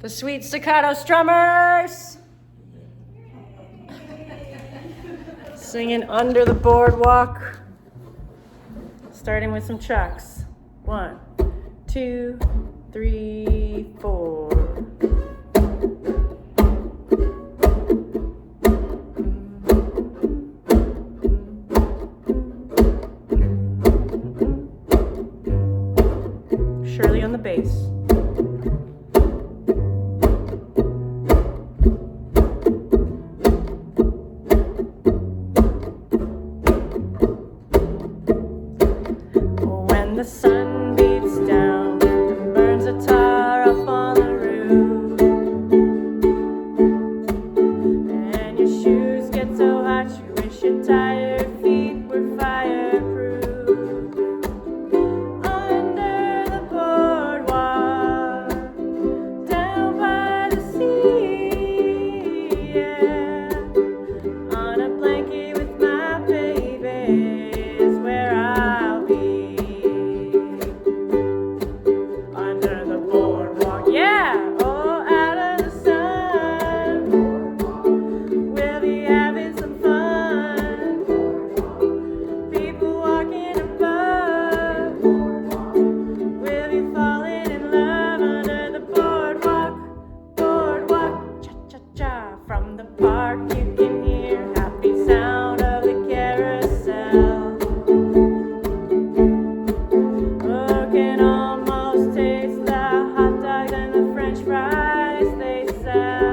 The sweet Staccato Strummers! Singing Under the Boardwalk. Starting with some chucks. 1, 2, 3, 4. Shirley on the bass. When the sun beats down and burns a tar up on the roof, and your shoes get so hot you wish your tired feet were fireproof. Under the boardwalk, down by the sea, yeah, on a blanket with my baby is where I'll be. Under the boardwalk, yeah, oh, out of the sun, we'll be having some fun. People walking above, we'll be falling in love. Under the boardwalk, boardwalk, cha-cha-cha. From the park you can hear happy sound of the carousel. Oh, can almost taste the hot dogs and the French fries they sell.